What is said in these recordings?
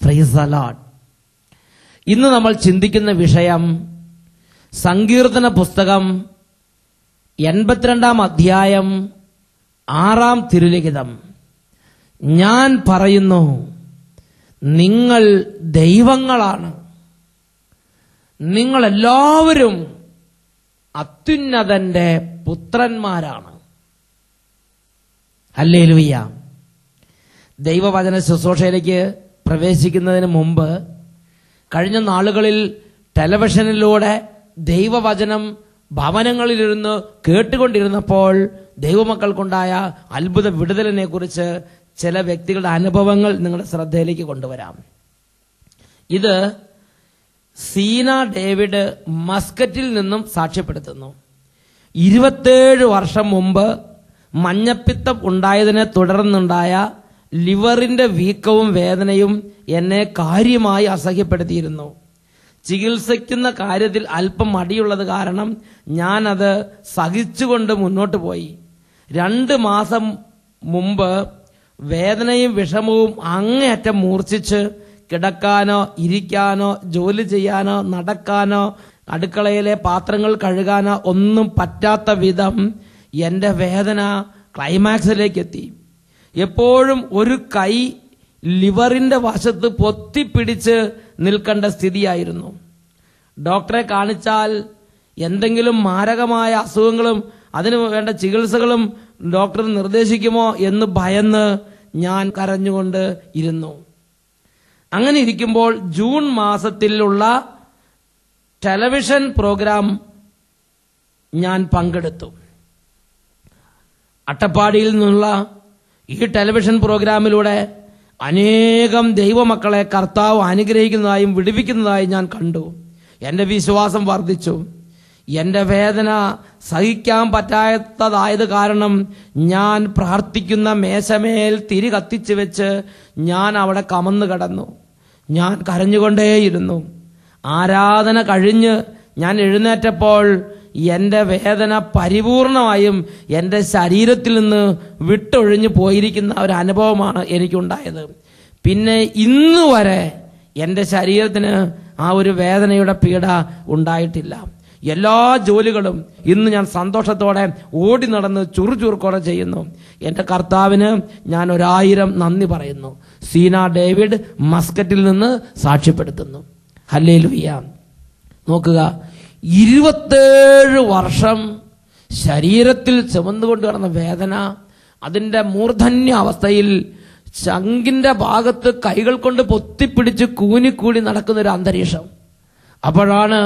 Price the Lord. ഇന്ന് നമ്മൾ ചിന്തിക്കുന്ന വിഷയം സങ്കീർത്തന പുസ്തകം 82 അധ്യായം 6 തിരുലിഖിതം. ഞാൻ പറയുന്നു, നിങ്ങൾ ദൈവങ്ങളാണ്, നിങ്ങളെല്ലാവരും അത്യുന്നതന്റെ പുത്രന്മാരാണ്. ഹല്ലേലൂയ. ദൈവവചന ശുശ്രൂഷയിലേക്ക് പ്രവേശിക്കുന്നതിന് മുമ്പ് കഴിഞ്ഞ നാളുകളിൽ ടെലിവിഷനിലൂടെ ദൈവവചനം ഭവനങ്ങളിലിരുന്ന് കേട്ടുകൊണ്ടിരുന്നപ്പോൾ ദൈവമക്കൾക്കുണ്ടായ അത്ഭുത വിടുതലിനെ കുറിച്ച് ചില വ്യക്തികളുടെ അനുഭവങ്ങൾ നിങ്ങളുടെ ശ്രദ്ധയിലേക്ക് കൊണ്ടുവരാം. ഇത് സീന ഡേവിഡ് മസ്കറ്റിൽ നിന്നും സാക്ഷ്യപ്പെടുത്തുന്നു. 27 വർഷം മുമ്പ് മഞ്ഞപ്പിത്തം ഉണ്ടായതിനെ തുടർന്നുണ്ടായ ലിവറിന്റെ വീക്കവും വേദനയും എന്നെ കാര്യമായി അസഹ്യപ്പെടുത്തിയിരുന്നു. ചികിത്സിക്കുന്ന കാര്യത്തിൽ അല്പം മടിയുള്ളത് കാരണം ഞാനത് സഹിച്ചുകൊണ്ട് മുന്നോട്ട് പോയി. 2 മാസം മുമ്പ് വേദനയും വിഷമവും അങ്ങേയറ്റം മൂർച്ഛിച്ച് കിടക്കാനോ ഇരിക്കാനോ ജോലി ചെയ്യാനോ നടക്കാനോ അടുക്കളയിലെ പാത്രങ്ങൾ കഴുകാനോ ഒന്നും പറ്റാത്ത വിധം എന്റെ വേദന ക്ലൈമാക്സിലേക്ക് എത്തി. എപ്പോഴും ഒരു കൈ ലിവറിന്റെ വശത്ത് പൊത്തിപ്പിടിച്ച് നിൽക്കേണ്ട സ്ഥിതിയായിരുന്നു. ഡോക്ടറെ കാണിച്ചാൽ എന്തെങ്കിലും മാരകമായ അസുഖങ്ങളും അതിനു വേണ്ട ചികിത്സകളും ഡോക്ടർ നിർദ്ദേശിക്കുമോ എന്ന് ഭയന്ന് ഞാൻ കരഞ്ഞുകൊണ്ട് ഇരുന്നു. അങ്ങനെ ഇരിക്കുമ്പോൾ ജൂൺ മാസത്തിലുള്ള ടെലിവിഷൻ പ്രോഗ്രാം ഞാൻ പങ്കെടുത്തു. അട്ടപ്പാടിയിൽ നിന്നുള്ള ഈ ടെലിവിഷൻ പ്രോഗ്രാമിലൂടെ അനേകം ദൈവമക്കളെ കർത്താവ് അനുഗ്രഹിക്കുന്നതായും വിടുവിക്കുന്നതായും ഞാൻ കണ്ടു. എന്റെ വിശ്വാസം വർദ്ധിച്ചു. എന്റെ വേദന സഹിക്കാൻ പറ്റാത്തതായത് കാരണം ഞാൻ പ്രാർത്ഥിക്കുന്ന മേശമേൽ തിരി കത്തിച്ചു വെച്ച് ഞാൻ അവിടെ കമന്നു കിടന്നു. ഞാൻ കരഞ്ഞുകൊണ്ടേയിരുന്നു. ആരാധന കഴിഞ്ഞ് ഞാൻ എഴുന്നേറ്റപ്പോൾ എന്റെ വേദന പരിപൂർണമായും എന്റെ ശരീരത്തിൽ നിന്ന് വിട്ടൊഴിഞ്ഞു പോയിരിക്കുന്ന ഒരു അനുഭവമാണ് എനിക്കുണ്ടായത്. പിന്നെ ഇന്ന് വരെ എന്റെ ശരീരത്തിന് ആ ഒരു വേദനയുടെ പീഡ ഉണ്ടായിട്ടില്ല. എല്ലാ ജോലികളും ഇന്ന് ഞാൻ സന്തോഷത്തോടെ ഓടി നടന്ന് ചുറുചുറുക്കോടെ ചെയ്യുന്നു. എന്റെ കർത്താവിന് ഞാൻ 1000 നന്ദി പറയുന്നു. സീന ഡേവിഡ് മസ്കറ്റിൽ നിന്ന് സാക്ഷ്യപ്പെടുത്തുന്നു. ഹല്ലേലൂയ. നോക്കുക, 27 വർഷം ശരീരത്തിൽ ചുമന്നുകൊണ്ട് കിടന്ന വേദന, അതിന്റെ മൂർധന്യ അവസ്ഥയിൽ ചങ്കിന്റെ ഭാഗത്ത് കൈകൾ കൊണ്ട് പൊത്തിപ്പിടിച്ച് കൂനിക്കൂടി നടക്കുന്ന ഒരു അന്തരീക്ഷം. അപ്പോഴാണ്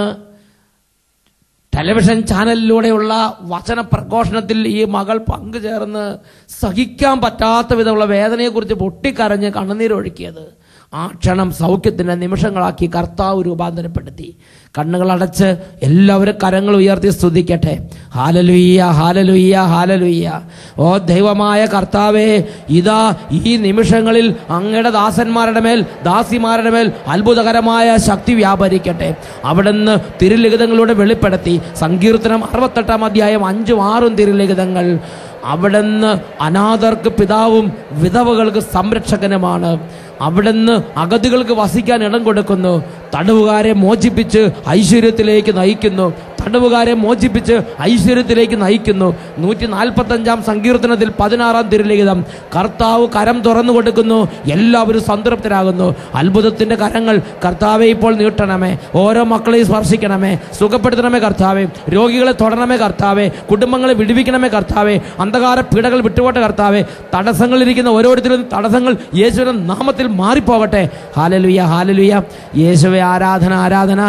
ടെലിവിഷൻ ചാനലിലൂടെയുള്ള വചന പ്രഘോഷണത്തിൽ ഈ മകൾ പങ്കുചേർന്ന് സഹിക്കാൻ പറ്റാത്ത വിധമുള്ള വേദനയെക്കുറിച്ച് പൊട്ടിക്കരഞ്ഞ് കണ്ണുനീരൊഴുക്കിയത്. ആ ക്ഷണം സൗഖ്യത്തിന്റെ നിമിഷങ്ങളാക്കി കർത്താവ് രൂപാന്തരപ്പെടുത്തി. കണ്ണുകൾ അടച്ച് എല്ലാവരും കരങ്ങൾ ഉയർത്തി സ്തുതിക്കട്ടെ. Hallelujah, hallelujah, hallelujah. ഓ ദൈവമായ കർത്താവേ, ഇതാ ഈ നിമിഷങ്ങളിൽ അങ്ങയുടെ ദാസന്മാരുടെ മേൽ ദാസിമാരുടെ മേൽ അത്ഭുതകരമായ ശക്തി വ്യാപരിക്കട്ടെ. അവിടുന്ന് തിരുലിഖിതങ്ങളിലൂടെ വെളിപ്പെടുത്തി. സങ്കീർത്തനം 68 അധ്യായം 5ഉം 6ഉം തിരുലിഖിതങ്ങൾ. അവിടുന്ന് അനാഥർക്ക് പിതാവും വിധവകൾക്ക് സംരക്ഷകനുമാണ്. അവിടുന്ന് അഗതികൾക്ക് വസിക്കാൻ ഇടം കൊടുക്കുന്നു. തടവുകാരെ മോചിപ്പിച്ച് ഐശ്വര്യത്തിലേക്ക് നയിക്കുന്നു. തടവുകാരെ മോചിപ്പിച്ച് ഐശ്വര്യത്തിലേക്ക് നയിക്കുന്നു. 145 സങ്കീർത്തനത്തിൽ 16 തിരുലിഖിതം. കർത്താവ് കരം തുറന്നു കൊടുക്കുന്നു, എല്ലാവരും സംതൃപ്തരാകുന്നു. അത്ഭുതത്തിന്റെ കരങ്ങൾ കർത്താവെ ഇപ്പോൾ നീട്ടണമേ. ഓരോ മക്കളെയും സ്പർശിക്കണമേ, സുഖപ്പെടുത്തണമേ കർത്താവെ. രോഗികളെ തൊടണമേ കർത്താവെ. കുടുംബങ്ങളെ വിടുവിക്കണമേ കർത്താവെ. അന്ധകാര പീഡകൾ വിട്ടുപോട്ടെ കർത്താവെ. തടസ്സങ്ങളിരിക്കുന്ന ഓരോരുത്തരും തടസ്സങ്ങൾ യേശുവിന്റെ നാമത്തിൽ മാറിപ്പോകട്ടെ. ഹല്ലേലൂയ, ഹല്ലേലൂയ. യേശുവേ ആരാധന, ആരാധന.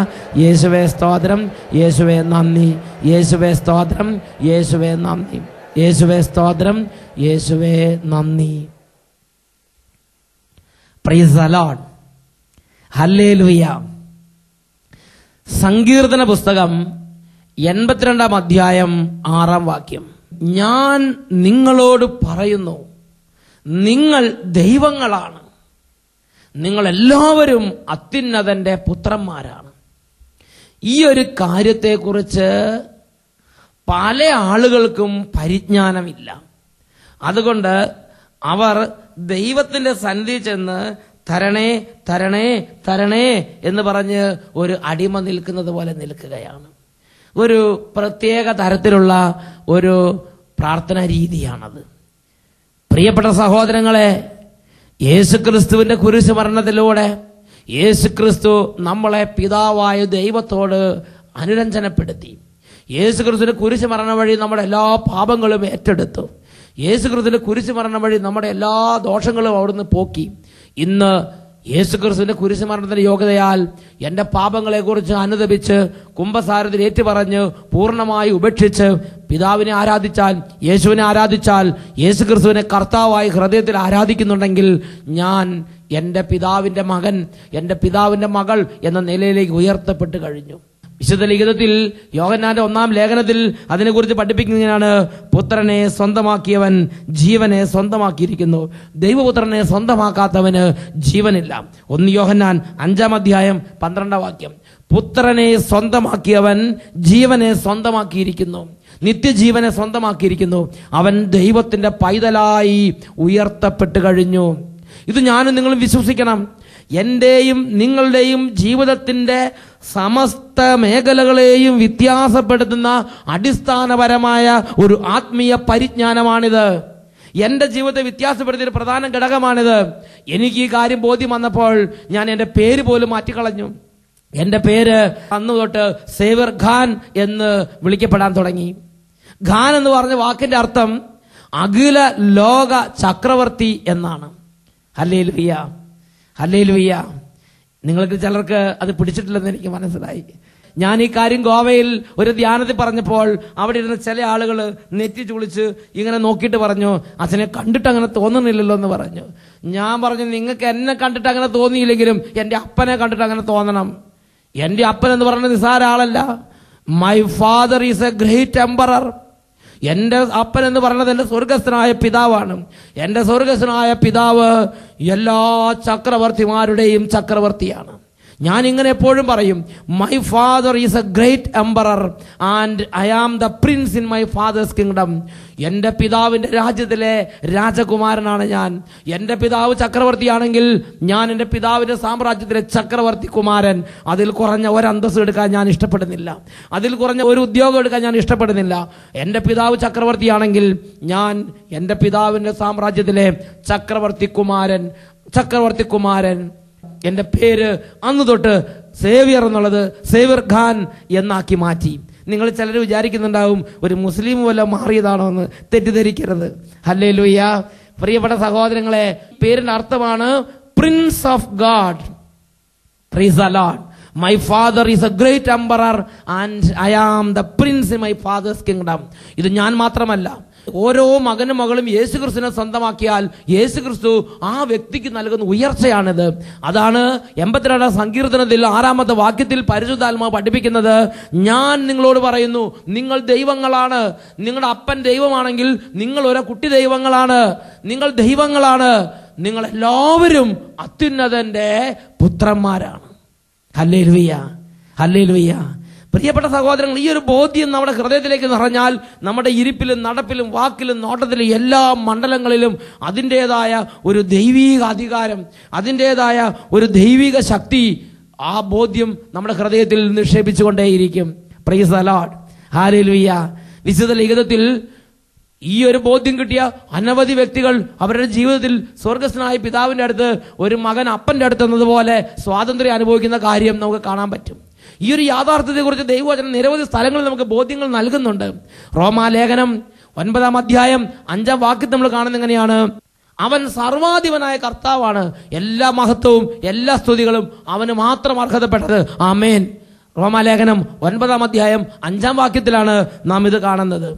യേശുവേ സ്തോത്രം, യേശുവേ നന്ദി, യേശുവേ സ്തോത്രം, യേശുവേ നന്ദി, യേശുവേ സ്തോത്രം, യേശുവേ നന്ദി. Price the Lord. ഹല്ലേലൂയ. സങ്കീർത്തന പുസ്തകം 82 അധ്യായം 6 വാക്യം. ഞാൻ നിങ്ങളോട് പറയുന്നു, നിങ്ങൾ ദൈവങ്ങളാണ്, നിങ്ങളെല്ലാവരും അത്യുന്നതന്റെ പുത്രന്മാരാണ്. ഈ ഒരു കാര്യത്തെക്കുറിച്ച് പല ആളുകൾക്കും പരിജ്ഞാനമില്ല. അതുകൊണ്ട് അവർ ദൈവത്തിന്റെ സന്നിധി ചെന്ന് തരണേ തരണേ തരണേ എന്ന് പറഞ്ഞ് ഒരു അടിമ നിൽക്കുന്നത് പോലെ നിൽക്കുകയാണ്. ഒരു പ്രത്യേക തരത്തിലുള്ള ഒരു പ്രാർത്ഥനാ രീതിയാണത്. പ്രിയപ്പെട്ട സഹോദരങ്ങളെ, യേശുക്രിസ്തുവിന്റെ കുരിശ് മരണത്തിലൂടെ യേശുക്രിസ്തു നമ്മളെ പിതാവായ ദൈവത്തോട് അനുരഞ്ജനപ്പെടുത്തി. യേശുക്രിസ്തുവിന്റെ കുരിശ് മരണം വഴി നമ്മുടെ എല്ലാ പാപങ്ങളും ഏറ്റെടുത്തു. യേശുക്രിസ്തുവിന്റെ കുരിശ് മരണം വഴി നമ്മുടെ എല്ലാ ദോഷങ്ങളും അവിടുന്ന് പോക്കി. ഇന്ന് യേശുക്രിസ്തുവിന്റെ കുരിശ് മരണത്തിന്റെ യോഗ്യതയാൽ എൻ്റെ പാപങ്ങളെക്കുറിച്ച് അനുതപിച്ച് കുംഭസാരത്തിൽ ഏറ്റുപറഞ്ഞ് പൂർണ്ണമായി ഉപേക്ഷിച്ച് പിതാവിനെ ആരാധിച്ചാൽ, യേശുവിനെ ആരാധിച്ചാൽ, യേശുക്രിസ്തുവിനെ കർത്താവായി ഹൃദയത്തിൽ ആരാധിക്കുന്നുണ്ടെങ്കിൽ ഞാൻ എൻ്റെ പിതാവിൻ്റെ മകൻ, എൻ്റെ പിതാവിൻ്റെ മകൾ എന്ന നിലയിലേക്ക് ഉയർത്തപ്പെട്ട് കഴിഞ്ഞു. വിശുദ്ധ ലിഖിതത്തിൽ യോഹന്നാന്റെ 1-ാം ലേഖനത്തിൽ അതിനെക്കുറിച്ച് പഠിപ്പിക്കുന്നതിനാണ്, പുത്രനെ സ്വന്തമാക്കിയവൻ ജീവനെ സ്വന്തമാക്കിയിരിക്കുന്നു, ദൈവപുത്രനെ സ്വന്തമാക്കാത്തവന് ജീവനില്ല. 1 യോഹന്നാൻ 5-ാം അധ്യായം 12-ാം വാക്യം. പുത്രനെ സ്വന്തമാക്കിയവൻ ജീവനെ സ്വന്തമാക്കിയിരിക്കുന്നു, നിത്യജീവനെ സ്വന്തമാക്കിയിരിക്കുന്നു. അവൻ ദൈവത്തിന്റെ പൈതലായി ഉയർത്തപ്പെട്ട് കഴിഞ്ഞു. ഇത് ഞാനും നിങ്ങളും വിശ്വസിക്കണം. എന്റെയും നിങ്ങളുടെയും ജീവിതത്തിന്റെ സമസ്ത മേഖലകളെയും വ്യത്യാസപ്പെടുത്തുന്ന അടിസ്ഥാനപരമായ ഒരു ആത്മീയ പരിജ്ഞാനമാണിത്. എൻ്റെ ജീവിതത്തെ വ്യത്യാസപ്പെടുത്തിയ ഒരു പ്രധാന ഘടകമാണിത്. എനിക്ക് ഈ കാര്യം ബോധ്യം വന്നപ്പോൾ ഞാൻ എൻ്റെ പേര് പോലും മാറ്റിക്കളഞ്ഞു. എൻ്റെ പേര് അന്ന് തൊട്ട് സേവ്യർ ഖാൻ എന്ന് വിളിക്കപ്പെടാൻ തുടങ്ങി. ഖാൻ എന്ന് പറഞ്ഞ വാക്കിന്റെ അർത്ഥം അഖില ലോക ചക്രവർത്തി എന്നാണ്. Hallelujah, hallelujah. നിങ്ങൾക്ക് ചിലർക്ക് അത് പിടിച്ചിട്ടില്ലെന്ന് എനിക്ക് മനസ്സിലായി. ഞാൻ ഈ കാര്യം ഗോവയിൽ ഒരു ധ്യാനത്തിൽ പറഞ്ഞപ്പോൾ അവിടെ ഇരുന്ന ചില ആളുകൾ നെറ്റി ചുളിച്ച് ഇങ്ങനെ നോക്കിയിട്ട് പറഞ്ഞു, അച്ഛനെ കണ്ടിട്ട് അങ്ങനെ തോന്നുന്നില്ലല്ലോ എന്ന് പറഞ്ഞു. ഞാൻ പറഞ്ഞു, നിങ്ങൾക്ക് എന്നെ കണ്ടിട്ട് അങ്ങനെ തോന്നിയില്ലെങ്കിലും എൻ്റെ അപ്പനെ കണ്ടിട്ട് അങ്ങനെ തോന്നണം. എൻ്റെ അപ്പൻ എന്ന് പറയുന്നത് നിസ്സാര ആളല്ല. My father is a great emperor. എൻ്റെ അപ്പൻ എന്ന് പറയുന്നത് എൻ്റെ സ്വർഗസ്ഥനായ പിതാവാണ്. എൻ്റെ സ്വർഗസ്ഥനായ പിതാവ് എല്ലാ ചക്രവർത്തിമാരുടെയും ചക്രവർത്തിയാണ്. ഞാൻ ഇങ്ങനെ എപ്പോഴും പറയും, my father is a great emperor and I am the prince in my father's kingdom. എൻ്റെ പിതാവിൻ്റെ രാജ്യത്തിലെ രാജകുമാരനാണ് ഞാൻ. എൻ്റെ പിതാവ് ചക്രവർത്തിയാണെങ്കിൽ ഞാൻ എൻ്റെ പിതാവിൻ്റെ സാമ്രാജ്യത്തിലെ ചക്രവർത്തി കുമാരൻ. അതിൽ കുറഞ്ഞ ഒരു അന്തസ്സ് എടുക്കാൻ ഞാൻ ഇഷ്ടപ്പെടുന്നില്ല. അതിൽ കുറഞ്ഞ ഒരു ഉദ്യോഗം എടുക്കാൻ ഞാൻ ഇഷ്ടപ്പെടുന്നില്ല. എൻ്റെ പിതാവ് ചക്രവർത്തിയാണെങ്കിൽ ഞാൻ എൻ്റെ പിതാവിൻ്റെ സാമ്രാജ്യത്തിലെ ചക്രവർത്തി കുമാരൻ. എൻ്റെ പേര് അന്ന് തൊട്ട് സേവ്യർ എന്നുള്ളത് സേവ്യർ ഖാൻ എന്നാക്കി മാറ്റി. നിങ്ങൾ ചിലർ വിചാരിക്കുന്നുണ്ടാവും ഒരു മുസ്ലിം വല്ല മാറിയതാണോ എന്ന്. തെറ്റിദ്ധരിക്കരുത്. ഹല്ലേലൂയ. പ്രിയപ്പെട്ട സഹോദരങ്ങളെ, പേരിന്റെ അർത്ഥമാണ് prince of God. Praise the Lord. My father is a great emperor and I am the prince in my father's kingdom. ഇത് ഞാൻ മാത്രമല്ല, ഓരോ മകനും മകളും യേശുക്രിസ്തുവിനെ സ്വന്തമാക്കിയാൽ യേശുക്രിസ്തു ആ വ്യക്തിക്ക് നൽകുന്ന ഉയർച്ചയാണിത്. അതാണ് 82-ാം സങ്കീർത്തനത്തിൽ 6-ാമത്തെ വാക്യത്തിൽ പരിശുദ്ധാത്മാവ് പഠിപ്പിക്കുന്നത്. ഞാൻ നിങ്ങളോട് പറയുന്നു, നിങ്ങൾ ദൈവങ്ങളാണ്. നിങ്ങളുടെ അപ്പൻ ദൈവമാണെങ്കിൽ നിങ്ങൾ ഒരു കുട്ടി ദൈവങ്ങളാണ്. നിങ്ങൾ ദൈവങ്ങളാണ്. നിങ്ങൾ എല്ലാവരും അത്യുന്നതന്റെ പുത്രന്മാരാണ്. Hallelujah, hallelujah. പ്രിയപ്പെട്ട സഹോദരങ്ങൾ, ഈ ഒരു ബോധ്യം നമ്മുടെ ഹൃദയത്തിലേക്ക് നിറഞ്ഞാൽ നമ്മുടെ ഇരിപ്പിലും നടപ്പിലും വാക്കിലും നോട്ടത്തിലും എല്ലാ മണ്ഡലങ്ങളിലും അതിൻ്റെതായ ഒരു ദൈവീക അധികാരം, അതിൻ്റെതായ ഒരു ദൈവിക ശക്തി, ആ ബോധ്യം നമ്മുടെ ഹൃദയത്തിൽ നിക്ഷേപിച്ചുകൊണ്ടേയിരിക്കും. പ്രൈസ് ദി ലോർഡ്, ഹല്ലേലൂയ. വിശുദ്ധ ലിഖിതത്തിൽ ഈ ഒരു ബോധ്യം കിട്ടിയ അനവധി വ്യക്തികൾ അവരുടെ ജീവിതത്തിൽ സ്വർഗസ്ഥനായ പിതാവിന്റെ അടുത്ത് ഒരു മകൻ അപ്പന്റെ അടുത്ത് എന്നതുപോലെ സ്വാതന്ത്ര്യം അനുഭവിക്കുന്ന കാര്യം നമുക്ക് കാണാൻ പറ്റും. ഈ ഒരു യാഥാർത്ഥ്യത്തെക്കുറിച്ച് ദൈവവചനം നിരവധി സ്ഥലങ്ങളിൽ നമുക്ക് ബോധ്യങ്ങൾ നൽകുന്നുണ്ട്. റോമാലേഖനം 9-ാം അധ്യായം 5-ാം വാക്യത്തിൽ നമ്മൾ കാണുന്നത് എങ്ങനെയാണ്? അവൻ സർവാധിപനായ കർത്താവാണ്. എല്ലാ മഹത്വവും എല്ലാ സ്തുതികളും അവന് മാത്രം അർഹതപ്പെട്ടത്. ആമേൻ. റോമാലേഖനം 9-ാം അധ്യായം 5-ാം വാക്യത്തിലാണ് നാം ഇത് കാണുന്നത്.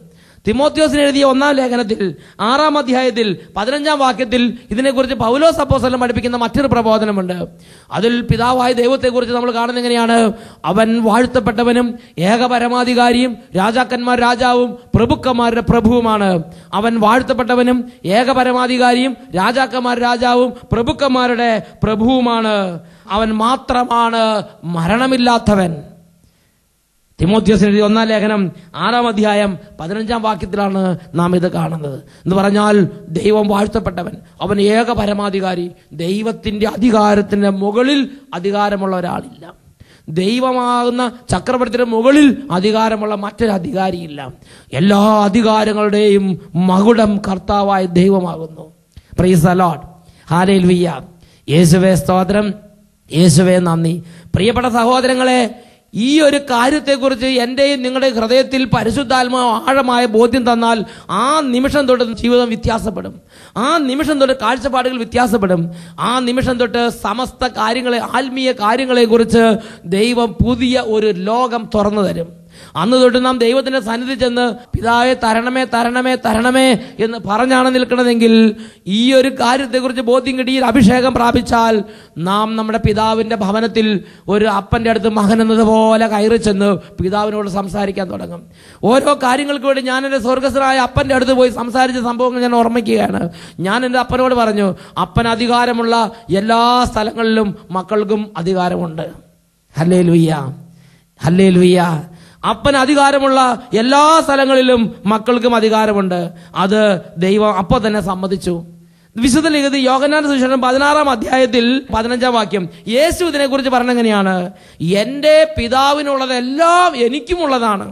തിമോത്തിയോസിന് എഴുതിയ 1-ാം ലേഖനത്തിൽ 6-ാം അധ്യായത്തിൽ 15-ാം വാക്യത്തിൽ ഇതിനെക്കുറിച്ച് പൗലോസ് അപ്പോസ്തലൻ പഠിപ്പിക്കുന്ന മറ്റൊരു പ്രബോധനമുണ്ട്. അതിൽ പിതാവായ ദൈവത്തെക്കുറിച്ച് നമ്മൾ കാണുന്നത് എങ്ങനെയാണ്? അവൻ വാഴ്ത്തപ്പെട്ടവനും ഏകപരമാധികാരിയും രാജാക്കന്മാർ രാജാവും പ്രഭുക്കന്മാരുടെ പ്രഭുവുമാണ്. അവൻ വാഴ്ത്തപ്പെട്ടവനും ഏകപരമാധികാരിയും രാജാക്കന്മാർ രാജാവും പ്രഭുക്കന്മാരുടെ പ്രഭുവുമാണ്. അവൻ മാത്രമാണ് മരണമില്ലാത്തവൻ. തിമോഥെയോസിന് എഴുതിയ 1-ാം ലേഖനം 6-ാം അധ്യായം 15-ാം വാക്യത്തിലാണ് നാം ഇത് കാണുന്നത്. എന്ന് പറഞ്ഞാൽ ദൈവം വാഴ്ത്തപ്പെട്ടവൻ, അവൻ ഏക പരമാധികാരി. ദൈവത്തിന്റെ അധികാരത്തിന്റെ മുകളിൽ അധികാരമുള്ള ഒരാളില്ല. ദൈവമാകുന്ന ചക്രവർത്തിയുടെ മുകളിൽ അധികാരമുള്ള മറ്റൊരു അധികാരിയില്ല. എല്ലാ അധികാരങ്ങളുടെയും മകുടം കർത്താവായ ദൈവമാകുന്നു. പ്രൈസ് ദി ലോർഡ്, ഹല്ലേലൂയ. യേശുവേ സ്തോത്രം, യേശുവേ നന്ദി. പ്രിയപ്പെട്ട സഹോദരങ്ങളെ, ഈ ഒരു കാര്യത്തെക്കുറിച്ച് എന്റെയും നിങ്ങളുടെ ഹൃദയത്തിൽ പരിശുദ്ധാത്മാവ് ആഴമായ ബോധ്യം തന്നാൽ ആ നിമിഷം തൊട്ട് ജീവിതം വ്യത്യാസപ്പെടും. ആ നിമിഷം തൊട്ട് കാഴ്ചപ്പാടുകൾ വ്യത്യാസപ്പെടും. ആ നിമിഷം തൊട്ട് സമസ്ത കാര്യങ്ങളെ, ആത്മീയ കാര്യങ്ങളെ കുറിച്ച് ദൈവം പുതിയ ഒരു ലോകം തുറന്നു തരും. അന്ന് തൊട്ട് നാം ദൈവത്തിന്റെ സന്നിധി ചെന്ന് പിതാവേ തരണമേ തരണമേ തരണമേ എന്ന് പറഞ്ഞാണ് നിൽക്കണമെങ്കിൽ ഈ ഒരു കാര്യത്തെക്കുറിച്ച് ബോധ്യം കിട്ടി അഭിഷേകം പ്രാപിച്ചാൽ നാം നമ്മുടെ പിതാവിന്റെ ഭവനത്തിൽ ഒരു അപ്പന്റെ അടുത്ത് മകൻ എന്നതുപോലെ കയറി ചെന്ന് പിതാവിനോട് സംസാരിക്കാൻ തുടങ്ങും. ഓരോ കാര്യങ്ങൾക്ക് വേണ്ടി ഞാൻ എൻ്റെ സ്വർഗസ്ഥനായ അപ്പന്റെ അടുത്ത് പോയി സംസാരിച്ച സംഭവങ്ങൾ ഞാൻ ഓർമ്മിക്കുകയാണ്. ഞാൻ എൻ്റെ അപ്പനോട് പറഞ്ഞു, അപ്പൻ അധികാരമുള്ള എല്ലാ സ്ഥലങ്ങളിലും മക്കൾക്കും അധികാരമുണ്ട്. Hallelujah, hallelujah. അപ്പൻ അധികാരമുള്ള എല്ലാ സ്ഥലങ്ങളിലും മക്കൾക്കും അധികാരമുണ്ട്. അത് ദൈവം അപ്പൊ തന്നെ സമ്മതിച്ചു. വിശുദ്ധ ലിഖിതത്തിൽ യോഹന്നാന്റെ സുവിശേഷം 16-ാം അധ്യായത്തിൽ 15-ാം വാക്യം യേശു ഇതിനെ കുറിച്ച് പറഞ്ഞെങ്ങനെയാണ്? എന്റെ പിതാവിനുള്ളതെല്ലാം എനിക്കുമുള്ളതാണ്.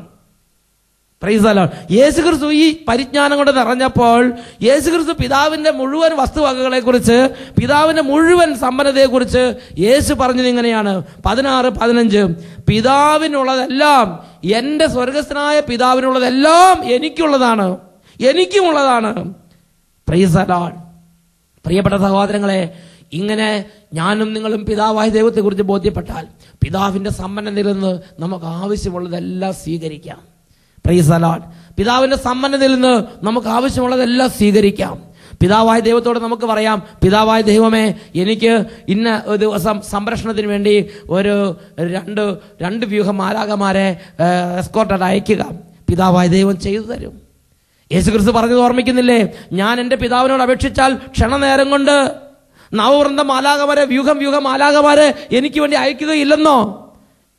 Praise the Lord. യേശുക്രിസ്തു ഈ പരിജ്ഞാനം കൊണ്ട് നിറഞ്ഞപ്പോൾ യേശുക്രിസ്തു പിതാവിന്റെ മുഴുവൻ വസ്തുവകകളെ കുറിച്ച്, പിതാവിന്റെ മുഴുവൻ സമ്പന്നതയെക്കുറിച്ച് യേശു പറഞ്ഞത് ഇങ്ങനെയാണ്. 16-15 പിതാവിനുള്ളതെല്ലാം, എന്റെ സ്വർഗസ്ഥനായ പിതാവിനുള്ളതെല്ലാം എനിക്കുള്ളതാണ്, എനിക്കുമുള്ളതാണ്. Praise the Lord. പ്രിയപ്പെട്ട സഹോദരങ്ങളെ, ഇങ്ങനെ ഞാനും നിങ്ങളും പിതാവായ ദൈവത്തെക്കുറിച്ച് ബോധ്യപ്പെട്ടാൽ പിതാവിന്റെ സമ്പന്നതയിൽ നിന്ന് നമുക്ക് ആവശ്യമുള്ളതെല്ലാം സ്വീകരിക്കാം. Price the Lord. പിതാവിന്റെ സമ്പന്നതയിൽ നിന്ന് നമുക്ക് ആവശ്യമുള്ളതെല്ലാം സ്വീകരിക്കാം. പിതാവായ ദൈവത്തോട് നമുക്ക് പറയാം, പിതാവായ ദൈവമേ, എനിക്ക് ഇന്ന ഒരു ദിവസം സംരക്ഷണത്തിന് വേണ്ടി ഒരു രണ്ട് വ്യൂഹം മാലാഖമാരെ എസ്കോർട്ടായിട്ട് അയക്കുക. പിതാവായ ദൈവം ചെയ്തു തരും. യേശുക്രിസ്തു പറഞ്ഞത് ഓർമ്മിക്കുന്നില്ലേ? ഞാൻ എൻ്റെ പിതാവിനോട് അപേക്ഷിച്ചാൽ ക്ഷണനേരം കൊണ്ട് നവവൃന്ദ മാലാഖമാരെ, വ്യൂഹം മാലാഖമാരെ എനിക്ക് വേണ്ടി അയക്കുകയില്ലെന്നോ?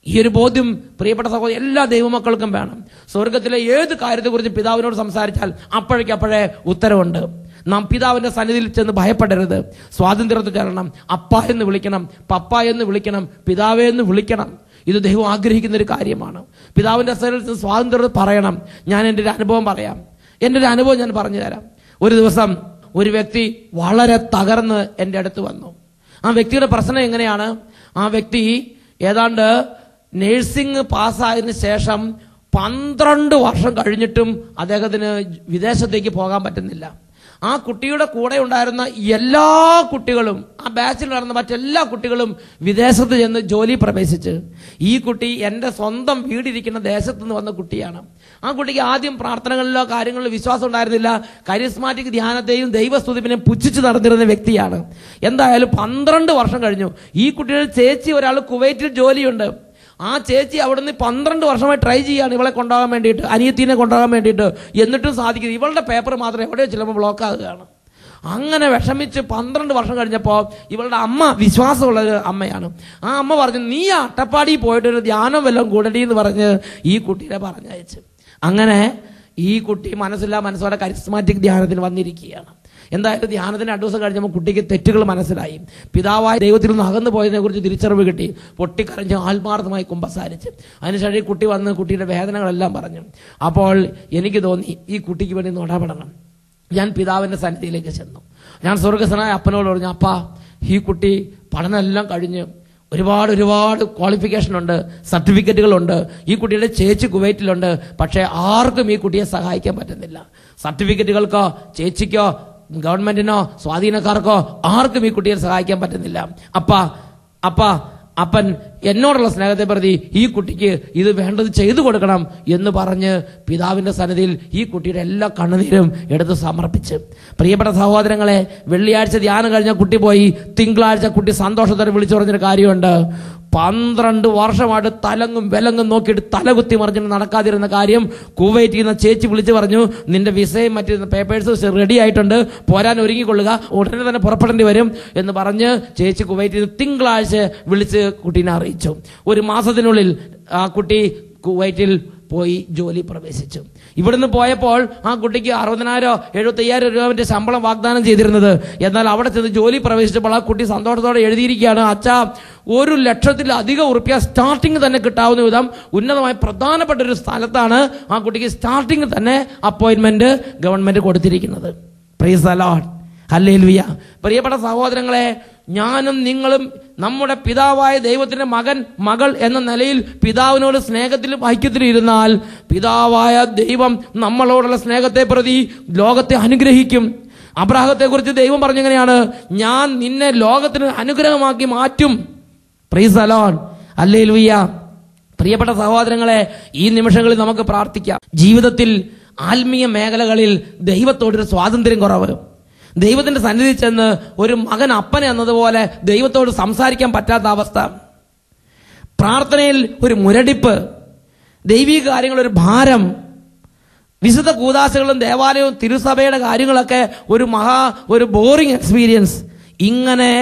ഈ ഒരു ബോധ്യം പ്രിയപ്പെട്ട സഹോദരൻ എല്ലാ ദൈവമക്കൾക്കും വേണം. സ്വർഗത്തിലെ ഏത് കാര്യത്തെക്കുറിച്ച് പിതാവിനോട് സംസാരിച്ചാൽ അപ്പോഴേക്കപ്പോഴേ ഉത്തരവുണ്ട്. നാം പിതാവിന്റെ സന്നിധിയിൽ ചെന്ന് ഭയപ്പെടരുത്. സ്വാതന്ത്ര്യത്തിൽ ചെല്ലണം. അപ്പ എന്ന് വിളിക്കണം, പപ്പ എന്ന് വിളിക്കണം, പിതാവേ എന്ന് വിളിക്കണം. ഇത് ദൈവം ആഗ്രഹിക്കുന്ന ഒരു കാര്യമാണ്. പിതാവിന്റെ സന്നിധിയിൽ സ്വാതന്ത്ര്യത്തിൽ പറയണം. ഞാൻ എൻ്റെ ഒരു അനുഭവം പറയാം. എൻ്റെ ഒരു അനുഭവം ഞാൻ പറഞ്ഞു തരാം. ഒരു ദിവസം ഒരു വ്യക്തി വളരെ തകർന്ന് എൻ്റെ അടുത്ത് വന്നു. ആ വ്യക്തിയുടെ പ്രശ്നം എങ്ങനെയാണ്? ആ വ്യക്തി ഏതാണ്ട് നഴ്സിംഗ് പാസ്സായതിനു ശേഷം 12 വർഷം കഴിഞ്ഞിട്ടും അദ്ദേഹത്തിന് വിദേശത്തേക്ക് പോകാൻ പറ്റുന്നില്ല. ആ കുട്ടിയുടെ കൂടെ ഉണ്ടായിരുന്ന എല്ലാ കുട്ടികളും, ആ ബാച്ചിൽ നടന്ന മറ്റെല്ലാ കുട്ടികളും വിദേശത്ത് ചെന്ന് ജോലി പ്രവേശിച്ച്. ഈ കുട്ടി എൻ്റെ സ്വന്തം വീടിരിക്കുന്ന ദേശത്ത് നിന്ന് വന്ന കുട്ടിയാണ്. ആ കുട്ടിക്ക് ആദ്യം പ്രാർത്ഥനകളിലോ കാര്യങ്ങളിലോ വിശ്വാസം ഉണ്ടായിരുന്നില്ല. കരിസ്മാറ്റിക് ധ്യാനത്തെയും ദൈവസ്തുതിപ്പിനെയും പുച്ഛിച്ച് നടന്നിരുന്ന വ്യക്തിയാണ്. എന്തായാലും 12 വർഷം കഴിഞ്ഞു. ഈ കുട്ടിയുടെ ചേച്ചി ഒരാൾ കുവൈറ്റിൽ ജോലിയുണ്ട്. ആ ചേച്ചി അവിടുന്ന് 12 വർഷമായി ട്രൈ ചെയ്യാണ് ഇവളെ കൊണ്ടുപോകാൻ വേണ്ടിയിട്ട്, അനിയത്തിനെ കൊണ്ടുപോകാൻ വേണ്ടിയിട്ട്. എന്നിട്ടും സാധിക്കുന്നത് ഇവളുടെ പേപ്പർ മാത്രം എവിടെയോ ചിലപ്പോൾ ബ്ലോക്ക് ആകുകയാണ്. അങ്ങനെ വിഷമിച്ച് 12 വർഷം കഴിഞ്ഞപ്പോൾ ഇവളുടെ അമ്മ വിശ്വാസമുള്ള ഒരു അമ്മയാണ്. ആ അമ്മ പറഞ്ഞു, നീ അട്ടപ്പാടി പോയിട്ട് ഒരു ധ്യാനം വല്ലതും കൂടടി എന്ന് പറഞ്ഞ് ഈ കുട്ടീനെ പറഞ്ഞയച്ച്. അങ്ങനെ ഈ കുട്ടി മനസ്സോടെ കരിസ്മാറ്റിക് ധ്യാനത്തിന് വന്നിരിക്കുകയാണ്. എന്തായാലും ധ്യാനത്തിന് 2 ദിവസം കഴിഞ്ഞപ്പോൾ കുട്ടിക്ക് തെറ്റുകൾ മനസ്സിലായി. പിതാവായ ദൈവത്തിൽ നിന്ന് അകന്നു പോയതിനെ കുറിച്ച് തിരിച്ചറിവ് കിട്ടി. പൊട്ടിക്കരഞ്ഞ് ആത്മാർത്ഥമായി കുമ്പസാരിച്ച്. അതിനുശേഷം ഈ കുട്ടി വന്ന് കുട്ടിയുടെ വേദനകളെല്ലാം പറഞ്ഞു. അപ്പോൾ എനിക്ക് തോന്നി ഈ കുട്ടിക്ക് വേണ്ടി ഇടപെടണം. ഞാൻ പിതാവിന്റെ സന്നിധിയിലേക്ക് ചെന്നു. ഞാൻ സ്വർഗസ്ഥനായ അപ്പനോട് പറഞ്ഞു, അപ്പാ, ഈ കുട്ടി പഠനമെല്ലാം കഴിഞ്ഞ് ഒരുപാട് ക്വാളിഫിക്കേഷൻ ഉണ്ട്, സർട്ടിഫിക്കറ്റുകളുണ്ട്. ഈ കുട്ടിയുടെ ചേച്ചി കുവൈറ്റിലുണ്ട്. പക്ഷേ ആർക്കും ഈ കുട്ടിയെ സഹായിക്കാൻ പറ്റുന്നില്ല. സർട്ടിഫിക്കറ്റുകൾക്കോ ചേച്ചിക്കോ ഗവൺമെന്റിനോ സ്വാധീനക്കാർക്കോ ആർക്കും ഈ കുട്ടിയെ സഹായിക്കാൻ പറ്റുന്നില്ല. അപ്പൻ എന്നോടുള്ള സ്നേഹത്തെ പ്രതി ഈ കുട്ടിക്ക് ഇത് വേണ്ടത് ചെയ്തു കൊടുക്കണം എന്ന് പറഞ്ഞ് പിതാവിന്റെ സന്നിധിയിൽ ഈ കുട്ടിയുടെ എല്ലാ കണ്ണുനീരും എടുത്ത് സമർപ്പിച്ച്. പ്രിയപ്പെട്ട സഹോദരങ്ങളെ, വെള്ളിയാഴ്ച ധ്യാനം കഴിഞ്ഞ കുട്ടി പോയി. തിങ്കളാഴ്ച കുട്ടി സന്തോഷത്തോടെ വിളിച്ചു പറഞ്ഞൊരു കാര്യമുണ്ട്. 12 വർഷമായിട്ട് തലങ്ങും വിലങ്ങും നോക്കിയിട്ട് തലകുത്തി മറിഞ്ഞിട്ട് നടക്കാതിരുന്ന കാര്യം കുവൈറ്റിൽ നിന്ന് ചേച്ചി വിളിച്ചു പറഞ്ഞു, നിന്റെ വിസയും മറ്റു പേപ്പേഴ്സ് റെഡി ആയിട്ടുണ്ട്, പോരാൻ ഒരുങ്ങിക്കൊള്ളുക, ഉടനെ തന്നെ പുറപ്പെടേണ്ടി വരും എന്ന് പറഞ്ഞ് ചേച്ചി കുവൈറ്റിൽ നിന്ന് തിങ്കളാഴ്ച വിളിച്ച് കുട്ടീനെ അറിയിച്ചു. 1 മാസത്തിനുള്ളിൽ ആ കുട്ടി കുവൈറ്റിൽ പോയി ജോലി പ്രവേശിച്ചു. ഇവിടുന്ന് പോയപ്പോൾ ആ കുട്ടിക്ക് 60,000 75,000 രൂപ ശമ്പളം വാഗ്ദാനം ചെയ്തിരുന്നത്. എന്നാൽ അവിടെ ചെന്ന് ജോലി പ്രവേശിച്ചപ്പോൾ ആ കുട്ടി സന്തോഷത്തോടെ എഴുതിയിരിക്കുകയാണ്, അച്ഛാ 1,00,000-ലധികം ഉറുപ്പ്യ സ്റ്റാർട്ടിങ് തന്നെ കിട്ടാവുന്ന വിധം ഉന്നതമായ പ്രധാനപ്പെട്ട ഒരു സ്ഥലത്താണ് ആ കുട്ടിക്ക് സ്റ്റാർട്ടിങ് തന്നെ അപ്പോയിന്റ്മെന്റ് ഗവൺമെന്റ് കൊടുത്തിരിക്കുന്നത്. Price the Lord, hallelujah. പ്രിയപ്പെട്ട സഹോദരങ്ങളെ, ഞാനും നിങ്ങളും നമ്മുടെ പിതാവായ ദൈവത്തിന്റെ മകൾ എന്ന നിലയിൽ പിതാവിനോട് സ്നേഹത്തിലും ഐക്യത്തിലും ഇരുന്നാൽ പിതാവായ ദൈവം നമ്മളോടുള്ള സ്നേഹത്തെ പ്രതി ലോകത്തെ അനുഗ്രഹിക്കും. അബ്രാഹത്തെ കുറിച്ച് ദൈവം പറഞ്ഞെങ്ങനെയാണ്, ഞാൻ നിന്നെ ലോകത്തിന് അനുഗ്രഹമാക്കി മാറ്റും. Price the Lord, hallelujah. പ്രിയപ്പെട്ട സഹോദരങ്ങളെ, ഈ നിമിഷങ്ങളിൽ നമുക്ക് പ്രാർത്ഥിക്കാം. ജീവിതത്തിൽ ആത്മീയ മേഖലകളിൽ ദൈവത്തോടൊരു സ്വാതന്ത്ര്യം കുറവ്, ദൈവത്തിന്റെ സന്നിധി ചെന്ന് ഒരു മകൻ അപ്പനെ എന്നതുപോലെ ദൈവത്തോട് സംസാരിക്കാൻ പറ്റാത്ത അവസ്ഥ, പ്രാർത്ഥനയിൽ ഒരു മുരടിപ്പ്, ദൈവിക കാര്യങ്ങളൊരു ഭാരം, വിശുദ്ധ കൂദാശകളും ദേവാലയവും തിരുസഭയുടെ കാര്യങ്ങളൊക്കെ ഒരു ബോറിംഗ് എക്സ്പീരിയൻസ്. ഇങ്ങനെ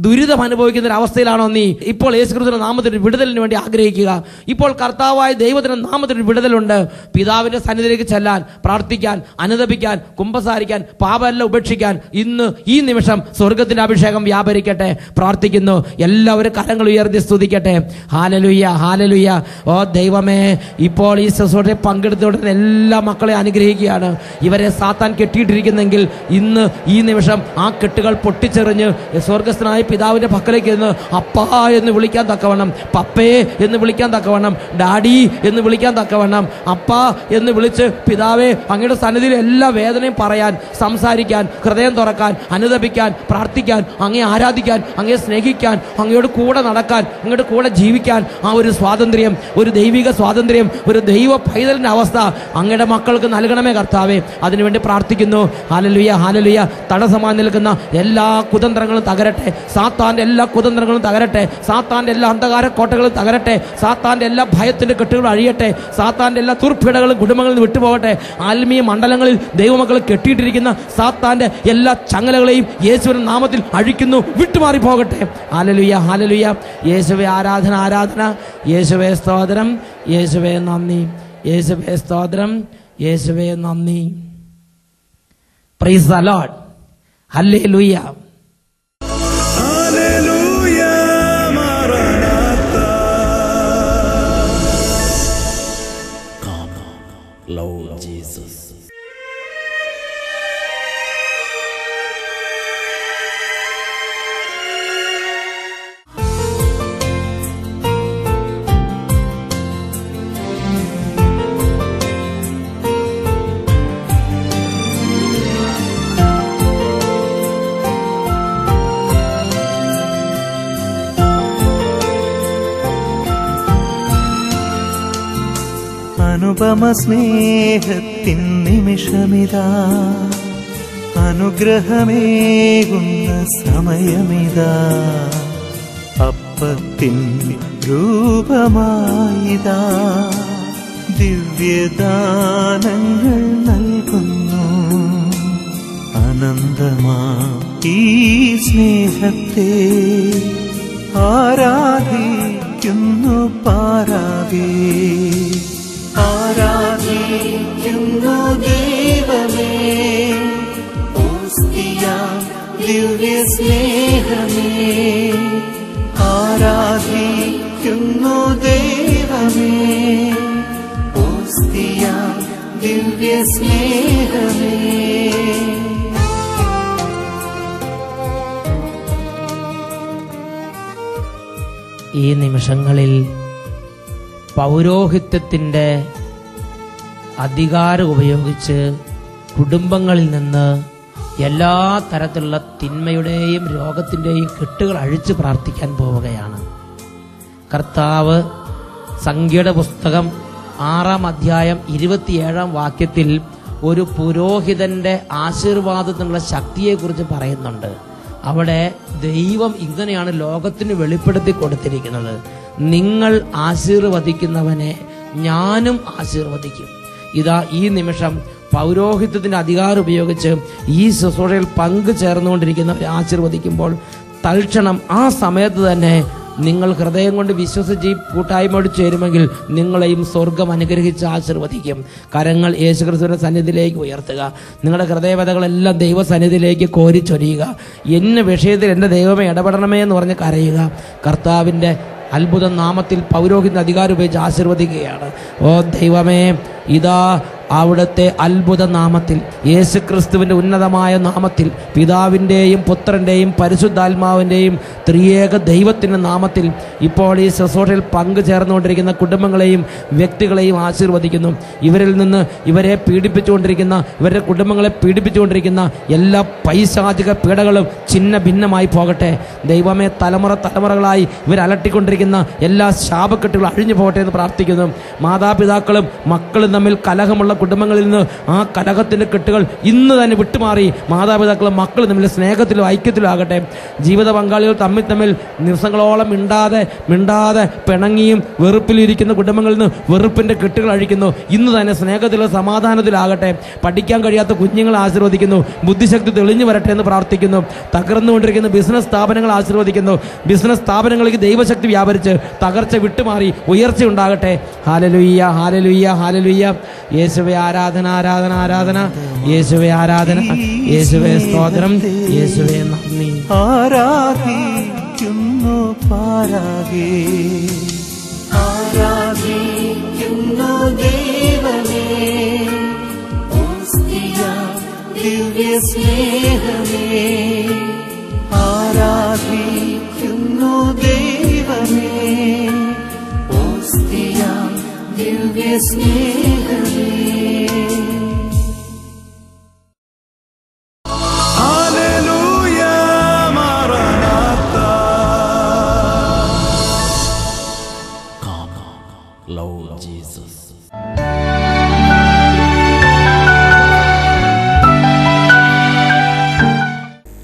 ദുരിതം അനുഭവിക്കുന്ന ഒരു അവസ്ഥയിലാണോ നീ? ഇപ്പോൾ യേശുക്രിസ്തുവിന്റെ നാമത്തിൽ വിടുതലിന് വേണ്ടി ആഗ്രഹിക്കുക. ഇപ്പോൾ കർത്താവായ ദൈവത്തിന്റെ നാമത്തിൽ വിടുതലുണ്ട്. പിതാവിന്റെ സന്നിധിയിലേക്ക് ചെല്ലാൻ, പ്രാർത്ഥിക്കാൻ, അനുതപിക്കാൻ, കുമ്പസാരിക്കാൻ, പാപമെല്ലാം ഉപേക്ഷിക്കാൻ ഇന്ന് ഈ നിമിഷം സ്വർഗത്തിന്റെ അഭിഷേകം വ്യാപരിക്കട്ടെ. പ്രാർത്ഥിക്കുന്നു. എല്ലാവരും കരങ്ങൾ ഉയർത്തി സ്തുതിക്കട്ടെ. Hallelujah, hallelujah. ഓ ദൈവമേ, ഇപ്പോൾ ഈ ശുശ്രൂഷയിൽ പങ്കെടുത്തുകൊണ്ടിരുന്ന എല്ലാ മക്കളെ അനുഗ്രഹിക്കുകയാണ്. ഇവരെ സാത്താൻ കെട്ടിയിട്ടിരിക്കുന്നെങ്കിൽ ഇന്ന് ഈ നിമിഷം ആ കെട്ടുകൾ പൊട്ടിച്ചെറിഞ്ഞ് സ്വർഗസ്ഥനായ പിതാവിന്റെ പക്കലേക്ക് എന്ന് അപ്പാ എന്ന് വിളിക്കാൻ തക്കവണ്ണം, പപ്പേ എന്ന് വിളിക്കാൻ തക്കവണ്ണം, ഡാഡി എന്ന് വിളിക്കാൻ തക്കവണ്ണം, അപ്പാ എന്ന് വിളിച്ച് പിതാവേ അങ്ങയുടെ സന്നിധിയിൽ എല്ലാ വേദനയും പറയാൻ, സംസാരിക്കാൻ, ഹൃദയം തുറക്കാൻ, അനുതപിക്കാൻ, പ്രാർത്ഥിക്കാൻ, അങ്ങേ ആരാധിക്കാൻ, അങ്ങേ സ്നേഹിക്കാൻ, അങ്ങയോട് കൂടെ നടക്കാൻ, അങ്ങയുടെ കൂടെ ജീവിക്കാൻ ആ ഒരു സ്വാതന്ത്ര്യം, ഒരു ദൈവിക സ്വാതന്ത്ര്യം, ഒരു ദൈവ പൈതലിന്റെ അവസ്ഥ അങ്ങയുടെ മക്കൾക്ക് നൽകണമേ കർത്താവേ. അതിനുവേണ്ടി പ്രാർത്ഥിക്കുന്നു. Hallelujah, hallelujah. തടസ്സമായി നിൽക്കുന്ന എല്ലാ കുതന്ത്രങ്ങളും തകരട്ടെ. സാത്താന്റെ എല്ലാ കുതന്ത്രങ്ങളും തകരട്ടെ. സാത്താന്റെ എല്ലാ അന്ധകാര കോട്ടകളും തകരട്ടെ. സാത്താന്റെ എല്ലാ ഭയത്തിന്റെ കെട്ടുകളും അഴിയട്ടെ. സാത്താന്റെ എല്ലാ തുർപ്പിടകളും കുടുംബങ്ങളിൽ നിന്ന് വിട്ടുപോകട്ടെ. ആത്മീയ മണ്ഡലങ്ങളിൽ ദൈവമക്കൾ കെട്ടിയിട്ടിരിക്കുന്ന സാത്താന്റെ എല്ലാ ചങ്ങലകളെയും യേശുവിന്റെ നാമത്തിൽ അഴിക്കുന്നു, വിട്ടുമാറി പോകട്ടെ. ഹല്ലേലൂയ, ഹല്ലേലൂയ. യേശുവേ ആരാധന, ആരാധന. യേശുവേ സ്തോത്രം, യേശുവേ നന്ദി, യേശുവേ സ്തോത്രം, യേശുവേ നന്ദി. Price the Lord, hallelujah. Lord Jesus. Anupama സ്നേഹത്തിൻ നിമിഷമിതാ, അനുഗ്രഹമേകുന്ന സമയമിതാ, അപ്പത്തിൻ രൂപമായിതാ, ദിവ്യദാനങ്ങൾ നൽകുന്നു. അനന്തമാ ഈ സ്നേഹത്തെ ആരാധിക്കുന്നു പാരാവേ, ആരാധിക്കുന്നു ദൈവമേ. ഓസ്തിയാം ദിവ്യ സ്നേഹമേ, ആരാധിക്കുന്നു ദൈവമേ. ഓസ്തിയാം ദിവ്യ സ്നേഹമേ. ഈ നിമിഷങ്ങളിൽ പൗരോഹിത്യത്തിൻ്റെ അധികാരം ഉപയോഗിച്ച് കുടുംബങ്ങളിൽ നിന്ന് എല്ലാ തരത്തിലുള്ള തിന്മയുടെയും രോഗത്തിൻ്റെയും കെട്ടുകൾ അഴിച്ച് പ്രാർത്ഥിക്കാൻ പോവുകയാണ്. കർത്താവ് സംഖ്യയുടെ പുസ്തകം 6-ാം അധ്യായം 27-ാം വാക്യത്തിൽ ഒരു പുരോഹിതന്റെ ആശീർവാദത്തിനുള്ള ശക്തിയെക്കുറിച്ച് പറയുന്നുണ്ട്. അവിടെ ദൈവം ഇങ്ങനെയാണ് ലോകത്തിന് വെളിപ്പെടുത്തി കൊടുത്തിരിക്കുന്നത്: നിങ്ങൾ ആശീർവദിക്കുന്നവനെ ഞാനും ആശീർവദിക്കും. ഇതാ ഈ നിമിഷം പൗരോഹിത്യത്തിന്റെ അധികാരം ഉപയോഗിച്ച് ഈ ശുശ്രൂഷയിൽ പങ്കു ചേർന്നുകൊണ്ടിരിക്കുന്നവരെ ആശീർവദിക്കുമ്പോൾ തൽക്ഷണം ആ സമയത്ത് തന്നെ നിങ്ങൾ ഹൃദയം കൊണ്ട് വിശ്വസിച്ച് ഈ കൂട്ടായ്മയോട് ചേരുമെങ്കിൽ നിങ്ങളെയും സ്വർഗം അനുഗ്രഹിച്ച് ആശീർവദിക്കും. കരങ്ങൾ യേശുക്രിസ്തുവിന്റെ സന്നിധിയിലേക്ക് ഉയർത്തുക. നിങ്ങളുടെ ഹൃദയവധകളെല്ലാം ദൈവസന്നിധിയിലേക്ക് കോരിച്ചൊരിയുക. എന്ന വിഷയത്തിൽ എൻ്റെ ദൈവമേ ഇടപെടണമേ എന്ന് പറഞ്ഞ് കരയുക. കർത്താവിൻ്റെ അത്ഭുത നാമത്തിൽ പൗരോഹിത്യ അധികാരം ഉപയോഗിച്ച് ആശീർവദിക്കുകയാണ്. ഓ ദൈവമേ, ഇതാ അവിടുത്തെ അത്ഭുത നാമത്തിൽ, യേശുക്രിസ്തുവിൻ്റെ ഉന്നതമായ നാമത്തിൽ, പിതാവിൻ്റെയും പുത്രൻ്റെയും പരിശുദ്ധാത്മാവിൻ്റെയും ത്രിയേക ദൈവത്തിൻ്റെ നാമത്തിൽ ഇപ്പോൾ ഈ ശുശ്രൂഷയിൽ പങ്കുചേർന്നുകൊണ്ടിരിക്കുന്ന കുടുംബങ്ങളെയും വ്യക്തികളെയും ആശീർവദിക്കുന്നു. ഇവരിൽ നിന്ന് ഇവരെ പീഡിപ്പിച്ചുകൊണ്ടിരിക്കുന്ന, ഇവരുടെ കുടുംബങ്ങളെ പീഡിപ്പിച്ചുകൊണ്ടിരിക്കുന്ന എല്ലാ പൈശാചിക പീഡകളും ചിന്ന ഭിന്നമായി പോകട്ടെ. ദൈവമേ, തലമുറകളായി ഇവർ അലട്ടിക്കൊണ്ടിരിക്കുന്ന എല്ലാ ശാപക്കെട്ടുകളും അഴിഞ്ഞു പോകട്ടെ എന്ന് പ്രാർത്ഥിക്കുന്നു. മാതാപിതാക്കളും മക്കളും തമ്മിൽ കലഹമുള്ള കുടുംബങ്ങളിൽ നിന്ന് ആ കലഹത്തിൻ്റെ കെട്ടുകൾ ഇന്ന് തന്നെ വിട്ടുമാറി മാതാപിതാക്കളും മക്കളും തമ്മിൽ സ്നേഹത്തിലും ഐക്യത്തിലും ആകട്ടെ. ജീവിത പങ്കാളികൾ തമ്മിൽ ദിവസങ്ങളോളം മിണ്ടാതെ പിണങ്ങിയും വെറുപ്പിലിരിക്കുന്ന കുടുംബങ്ങളിൽ നിന്ന് വെറുപ്പിൻ്റെ കെട്ടുകൾ അഴിക്കുന്നു. ഇന്ന് തന്നെ സ്നേഹത്തിലും സമാധാനത്തിലാകട്ടെ. പഠിക്കാൻ കഴിയാത്ത കുഞ്ഞുങ്ങളെ ആശീർവദിക്കുന്നു. ബുദ്ധിശക്തി തെളിഞ്ഞു വരട്ടെ എന്ന് പ്രാർത്ഥിക്കുന്നു. തകർന്നുകൊണ്ടിരിക്കുന്ന ബിസിനസ് സ്ഥാപനങ്ങൾ ആശീർവദിക്കുന്നു. ബിസിനസ് സ്ഥാപനങ്ങളിലേക്ക് ദൈവശക്തി വ്യാപരിച്ച് തകർച്ച വിട്ടുമാറി ഉയർച്ച ഉണ്ടാകട്ടെ. ഹല്ലേലൂയ, ഹല്ലേലൂയ, ഹല്ലേലൂയ. യേശുവേ ആരാധന, ആരാധന, ആരാധന. യേശുവേ ആരാധന, യേശുവേ സ്തോത്രം, യേശുവേ നന്ദി. ആരാധിക്കുന്നു പാരാകെ, ആരാധിക്കുന്നു ദൈവമേ. ദിവ്യ സ്നേഹമേ, ആരാധിക്കുന്നു ദൈവമേ. ദിവ്യ സ്നേഹമേ.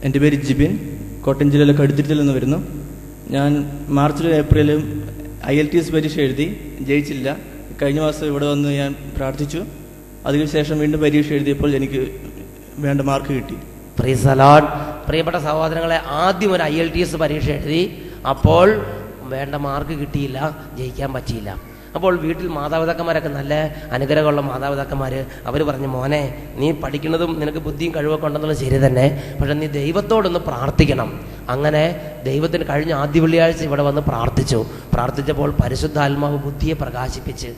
എൻ്റെ പേര് ജിബിൻ, കോട്ടയം ജില്ലയിലെ കടുത്തിരത്തിൽ നിന്ന് വരുന്നു. ഞാൻ മാർച്ചിലും ഏപ്രിലും IELTS പരീക്ഷ എഴുതി, ജയിച്ചില്ല. കഴിഞ്ഞ മാസം ഇവിടെ വന്ന് ഞാൻ പ്രാർത്ഥിച്ചു. അതിനുശേഷം വീണ്ടും പരീക്ഷ എഴുതിയപ്പോൾ എനിക്ക് വേണ്ട മാർക്ക് കിട്ടി. Price the Lord. പ്രിയപ്പെട്ട സഹോദരങ്ങളെ, ആദ്യം ഒരു IELTS പരീക്ഷ എഴുതി, അപ്പോൾ വേണ്ട മാർക്ക് കിട്ടിയില്ല, ജയിക്കാൻ പറ്റിയില്ല. അപ്പോൾ വീട്ടിൽ മാതാപിതാക്കന്മാരൊക്കെ നല്ല അനുഗ്രഹമുള്ള മാതാപിതാക്കന്മാർ അവർ പറഞ്ഞു, മോനെ നീ പഠിക്കുന്നതും നിനക്ക് ബുദ്ധിയും കഴിവൊക്കെ ഉണ്ടെന്നുള്ളത് ശരി തന്നെ, പക്ഷെ നീ ദൈവത്തോടൊന്ന് പ്രാർത്ഥിക്കണം. അങ്ങനെ ദൈവത്തിന് കഴിഞ്ഞ ആദ്യ വെള്ളിയാഴ്ച ഇവിടെ വന്ന് പ്രാർത്ഥിച്ചപ്പോൾ പരിശുദ്ധാത്മാവ് ബുദ്ധിയെ പ്രകാശിപ്പിച്ച്,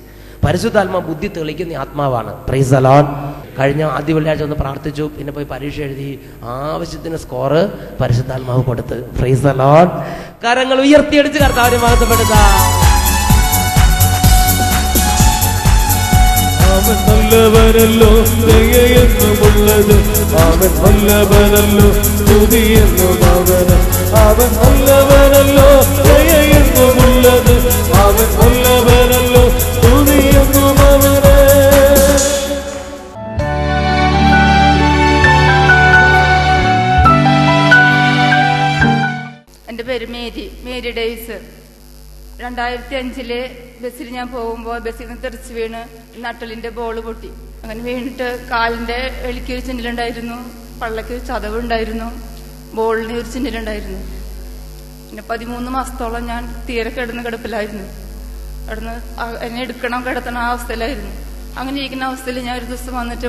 പരിശുദ്ധാത്മാവ് ബുദ്ധി തെളിക്കുന്ന ആത്മാവാണ്. Price the Lord. കഴിഞ്ഞ ആദ്യ വെള്ളിയാഴ്ച ഒന്ന് പ്രാർത്ഥിച്ചു, പിന്നെ പോയി പരീക്ഷ എഴുതി, ആവശ്യത്തിന് സ്കോറ് പരിശുദ്ധാത്മാവ് കൊടുത്ത്. Price the Lord. കരങ്ങൾ ഉയർത്തിയടിച്ച് കർത്താവിനെ മഹത്വപ്പെടുത്താം. അവൻ നല്ലവനല്ലോ, ദയയെന്നുമുള്ളത് അവൻ നല്ലവനല്ലോ, സ്തുതിയെന്നും അവന്. അവൻ നല്ലവനല്ലോ, ദയയെന്നുമുള്ളത് അവൻ നല്ലവനല്ലോ, സ്തുതിയെന്നും അവന്. എൻ്റെ പേര് മേരി ഡേവിസ്. 2005 ബസ്സിൽ ഞാൻ പോകുമ്പോൾ ബസ്സിൽ നിന്ന് തെറിച്ച് വീണ് നട്ടലിൻ്റെ ബോള് പൊട്ടി. അങ്ങനെ വീണിട്ട് കാലിൻ്റെ എളിക്കൊരു ചിഹ്നലുണ്ടായിരുന്നു, പള്ളയ്ക്ക് ഒരു ചതവുണ്ടായിരുന്നു, ബോളിന് ഒരു ചിഹ്നലുണ്ടായിരുന്നു. പിന്നെ 13 മാസത്തോളം ഞാൻ തീരെ കിടപ്പിലായിരുന്നു. എന്നെ എടുക്കണം കിടത്തണം ആ അവസ്ഥയിലായിരുന്നു. അങ്ങനെ ഇരിക്കുന്ന അവസ്ഥയിൽ ഞാൻ ഒരു ദിവസം വന്നിട്ട്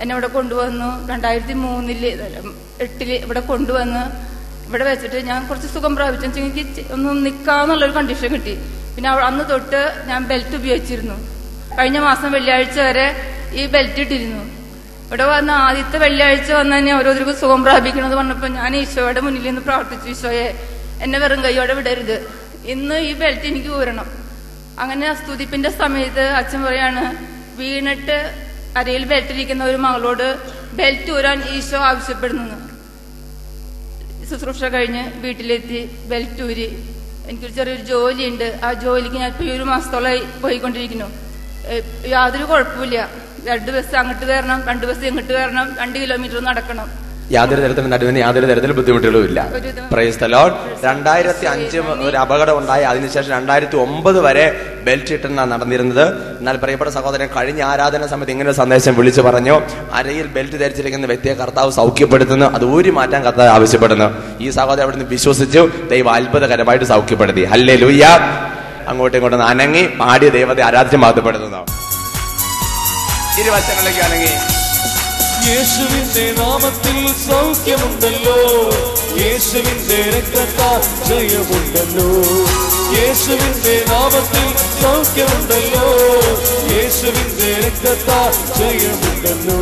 എന്നെ ഇവിടെ കൊണ്ടുവന്നു. 2008 ഇവിടെ കൊണ്ടുവന്ന് ഇവിടെ വെച്ചിട്ട് ഞാൻ കുറച്ച് സുഖം പ്രാപിച്ചു. എനിക്ക് ഒന്ന് നിൽക്കാന്നുള്ളൊരു കണ്ടീഷൻ കിട്ടി. പിന്നെ അന്ന് തൊട്ട് ഞാൻ ബെൽറ്റ് ഉപയോഗിച്ചിരുന്നു. കഴിഞ്ഞ മാസം വെള്ളിയാഴ്ച വരെ ഈ ബെൽറ്റ് ഇട്ടിരുന്നു. ഇവിടെ വന്ന ആദ്യത്തെ വെള്ളിയാഴ്ച വന്ന് തന്നെ ഓരോരുത്തർക്കും സുഖം പ്രാപിക്കണമെന്ന് പറഞ്ഞപ്പോൾ ഞാൻ ഈശോയുടെ മുന്നിൽ നിന്ന് പ്രാർത്ഥിച്ചു, ഈശോയെ എന്നെ വെറും കൈയോടെ വിടരുത്, ഇന്ന് ഈ ബെൽറ്റ് എനിക്ക് ഊരണം. അങ്ങനെ സ്തുതിപ്പിന്റെ സമയത്ത് അച്ഛൻ പറയാണ്, വീണിട്ട് അരയിൽ ബെൽറ്റിരിക്കുന്ന ഒരു മകളോട് ബെൽറ്റ് ഊരാൻ ഈശോ ആവശ്യപ്പെടുന്നു. ശുശ്രൂഷ കഴിഞ്ഞ് വീട്ടിലെത്തി ബെൽറ്റ് ഊരി. എനിക്കൊരു ചെറിയൊരു ജോലിയുണ്ട്, ആ ജോലിക്ക് ഞാൻ ഇപ്പോൾ 1 മാസത്തോളമായി പോയിക്കൊണ്ടിരിക്കുന്നു. യാതൊരു കുഴപ്പമില്ല. 2 ബസ് അങ്ങോട്ട് കയറണം, 2 ബസ് ഇങ്ങോട്ട് കയറണം, 2 കിലോമീറ്റർ നടക്കണം. യാതൊരു തരത്തിലും നടുവിന് യാതൊരു തരത്തിലും ബുദ്ധിമുട്ടുകളും ഇല്ല. Price the Lord. 2005 ഒരു അപകടം ഉണ്ടായി. അതിനുശേഷം 2009 വരെ ബെൽറ്റ് ഇട്ടാണ് നടന്നിരുന്നത്. എന്നാൽ പ്രിയപ്പെട്ട സഹോദരൻ, കഴിഞ്ഞ ആരാധന സമയത്ത് ഇങ്ങനെ സന്ദേശം വിളിച്ചു പറഞ്ഞു, അരയിൽ ബെൽറ്റ് ധരിച്ചിരിക്കുന്ന വ്യക്തിയെ കർത്താവ് സൗഖ്യപ്പെടുത്തുന്നു, അത് ഊരി മാറ്റാൻ കർത്താവ് ആവശ്യപ്പെടുന്നു. ഈ സഹോദരൻ അവിടുന്ന് വിശ്വസിച്ചു, ദൈവം അത്ഭുതകരമായിട്ട് സൗഖ്യപ്പെടുത്തി. ഹല്ലേലൂയ. അങ്ങോട്ടും ഇങ്ങോട്ടും അനങ്ങി പാടിയ ദൈവത്തെ ആരാധിച്ച് മഹത്വപ്പെടുത്തുന്നു. ഇരുവശങ്ങളിലേക്ക് അനങ്ങി. യേശുവിന്റെ നാമത്തിൽ സൗഖ്യമുണ്ടല്ലോ, യേശുവിന്റെ രക്തത്താൽ ജയമുണ്ടല്ലോ, യേശുവിന്റെ നാമത്തിൽ സൗഖ്യമുണ്ടല്ലോ, യേശുവിന്റെ രക്തത്താൽ ജയമുണ്ടല്ലോ.